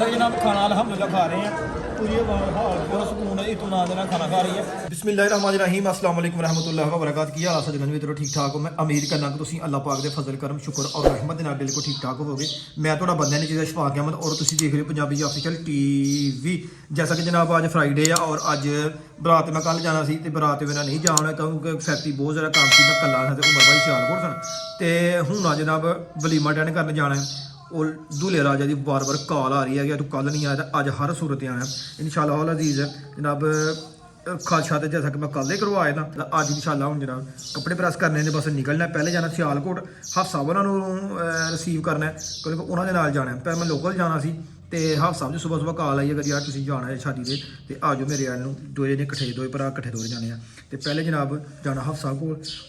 जैसा कि जनाब खाना अल्हम्दुलिल्लाह खा रहे हैं, पूरी हाल पूरा सुकून है, इत्मीनान देना खाना खा रही है। बिस्मिल्लाहिर्रहमानिर्रहीम, अस्सलाम वालेकुम रहमतुल्लाहि व बरकातहू। की हाल जगन भी ठीक ठाक हो। मैं उम्मीद करना कि तुम अल्लाह पाक के फजल करम शुक्र और रहमत के नाल बिल्कुल ठीक ठाक होवोगे। मैं थोड़ा बंदे ने चीज़ा शफाक अहमद और तुम देख रहे हो पंजाबी ऑफिशियल TV। जैसा कि जनाब अज फ्राइडे है और अज बरात मैं कल जाना सी ते बरात मेरा नहीं जाना क्योंकि फैक्ट्री बहुत ज़्यादा काम सी, मैं कला था उमर भाई सियालकोट सन ते हूँ जनाब वलीमा अटेंड करने जाना है। और दूल्हे राजा की बार बार कॉल आ रही है कि तू कल नहीं आया तो अज हर सूरत आना इंशाअल्लाह अजीज़ जनाब। खादशा तो जैसा कि मैं कल ही करवाए था अज इंशाअल्लाह हूँ जनाब कपड़े प्रेस करने ने बस निकलना है। पहले जाना सियालकोट हाफ साहब उन्होंने रिसीव करना है क्योंकि उन्होंने नाल जाना है। पहले मैं लोकल जाना सी तो हाफ साहब ने सुबह सुबह कॉल आई है कि यार तुम जाना है शादी से तो आ जाओ मेरे वाल दो जने कट्ठे दो भरा कट्ठे दौरे जाने तो पहले जनाब जाना हाफ साहब को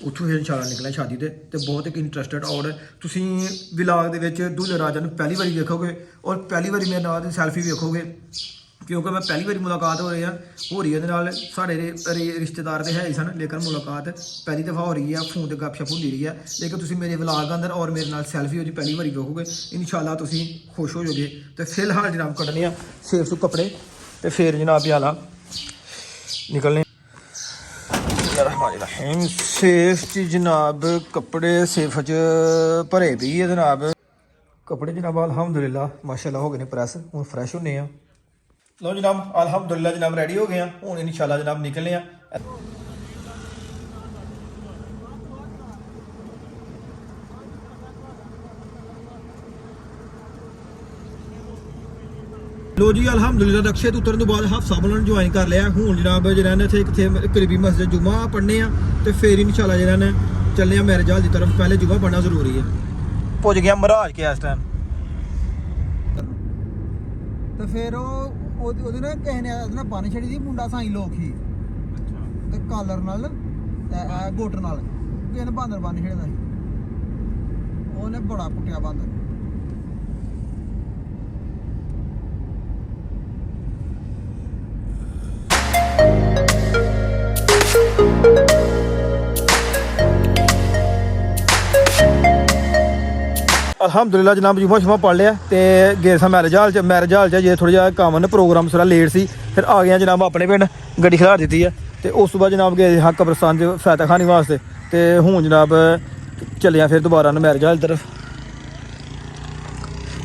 उतों फिर इंशाअल्लाह निकलना शादी ते बहुत एक इंटरस्टिड और तुम विलाग के दूल्हे राजा पहली बारी देखोगे और पहली बारी मेरे नाल सैल्फी वेखोगे क्योंकि मैं पहली बारी मुलाकात हो रही है साढ़े रिश्तेदार तो है ही सन लेकिन मुलाकात पहली दफ़ा हो रही है। फोन पर गपशप होती रही है लेकिन तुम मेरे व्लॉग अंदर और मेरे नाल सैल्फी हो पहली बारी वेखोगे इंशाअल्लाह तुम खुश हो जाओगे। तो फिलहाल जनाब कड्ढने सेफ सू कपड़े तो फिर जनाब प्याला निकलने सेफ च जनाब कपड़े सेफ च भरे पी है जनाब कपड़े जनाब अल्हम्दुलिल्लाह माशाअल्लाह हो गए ने प्रैस हूँ फ्रैश होने आ। लो जनाब अल्हम्दुलिल्लाह जनाब रेडी हो गए हूँ इंशाअल्लाह जनाब निकलने लो जी अल्हम्दुलिल्लाह रक्शे तो उतरन तो बाद हाफ साहब उन्होंने ज्वाइन कर लिया हूँ जनाब जरा ने इतने करीबी मस्जिद जुमा पढ़ने तो फिर इंशाअल्लाह जरा ने चलने मेरे जहाज की तरफ। पहले जुमा पढ़ना जरूरी है। पुज गया महाराज के इस टाइम तो फिर ना किसी ने बन छड़ी थी मुंडा साई लोक ही कालर नाल गोट नाल किसी ने बांदर बन छड़े उन्हें बड़ा पुट्टिया बांदर। अल्हम्दुलिल्लाह जनाब जुमा शुमा पढ़ लिया तो गए सा मैरिज हाल च जे थोड़ा जहा काम ने प्रोग्राम थोड़ा लेट सी फिर आ गया जनाब अपने पिंड गड्डी खिलार दी है तो उस बाद जनाब गए हाँ कब्रस्तान च फैता खाने वास्ते तो हूँ जनाब चलिया फिर दोबारा मैरिज हाल तरफ।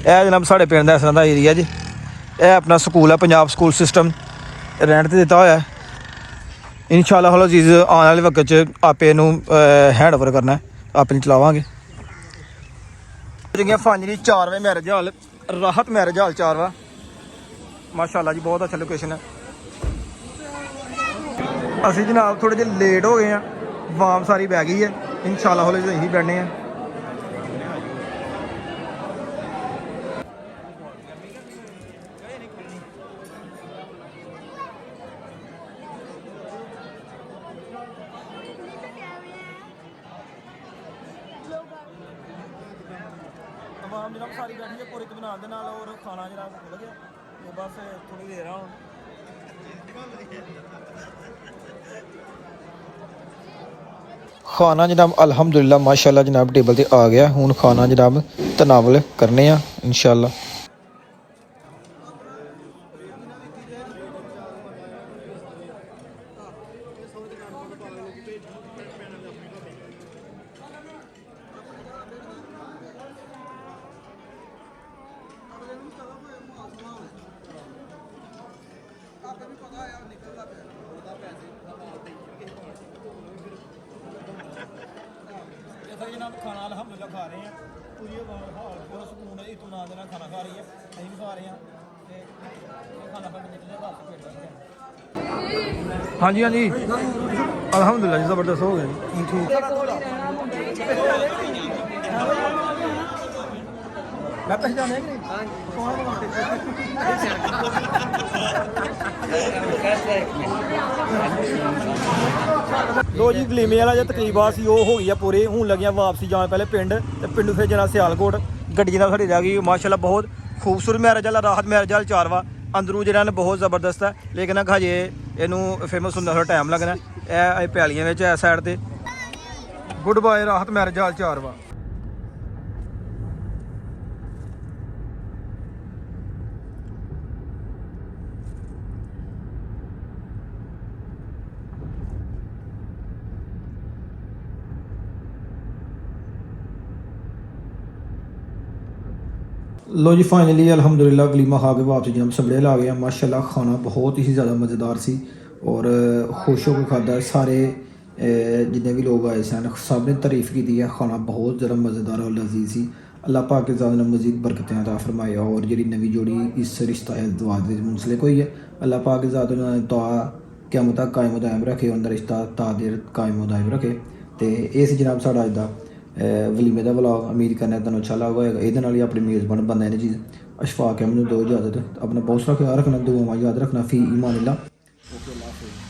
यह जनाब साढ़े पिंड का इस तरह का एरिया जी यह अपना स्कूल है पंजाब स्कूल सिस्टम रेंट पर दिता होया इंशाअल्लाह अजीज़ आने वाले वक्त आपे हैंड ओवर करना है अपनी चलावांगे। फाइनली 4 बजे मैरिज हाल राहत मैरिज हाल 4 बजे माशाअल्लाह जी बहुत अच्छा लोकेशन है। असी जनाब थोड़े जे लेट हो गए हैं वाम सारी बह गई है इंशाअल्लाह हौले यही बैठने हैं। तमाम जनाब सारी बैठी है पूरे इत्मीनान दे नाल और खाना जनाब खुल गया तो बस थोड़ी देर हूँ खाना जनाब अल्हम्दुलिल्लाह माशाअल्लाह जनाब टेबल ते आ गया हूँ खाना जनाब तनावल करने इंशाअल्लाह। जैसा जनाब खाना अल्हम्दुलिल्लाह खा रहे हैं, पूरी हाल पूरा सुकून है, इत्मीनान देना खाना खा रही है, ਅਸੀਂ भी खा रहे हैं खाना खा के निकले बस फिर हाँ जी अल्हम्दुलिल्लाह जी ज़बरदस्त हो गया मैं पहचाने लो जी वलीमे वाला जो तकरीबा सी वो हो गई है पूरी हूँ लगियां वापसी जाने पहले पिंड ते पिंडू फिर जाना सियालकोट गड्डी ना साड़ी रह गई माशाअल्लाह बहुत खूबसूरत मैरिज वाला राहत मैरिज वाला 4 वा अंदरों जो बहुत ज़बरदस्त है लेकिन हजे इनू फेमस होंगे थोड़ा टाइम लगना है प्यालियां इस साइड से गुड बाय राहत मैरिज हाल 4 वा। लो जी फाइनली अल्हम्दुलिल्लाह वलीमा खा के वापस जनाब सबड़ेल आ गया माशाल्लाह खाना बहुत ही ज़्यादा मज़ेदार सी और खुश होकर खादा सारे जितने भी लोग आए सन सब ने तारीफ़ की है खाना बहुत ज़्यादा मज़ेदार और लजीज सी अल्लाह पाक के ज़्यादा मज़ीद बरकतें अता फरमाया और जी नवी जोड़ी इस रिश्ता दुआ के मुंसलिक हुई है अल्लाह पाक के ज़्यादा दुआ क़यामत तक कायम दायम रखे उनका रिश्ता तादेर कायम दायम रखे तो इस जनाब साढ़ा अज दा वलीमे का व्लॉग उम्मीद करना तुहानू अच्छा लगा होगा ये अपने मेज़बान बंदा ने चीज़ अशफाक है मैंने दो इजाज़त अपना बहुत सारा ख्याल रखना दुआ याद रखना फ़ी ईमान अल्लाह।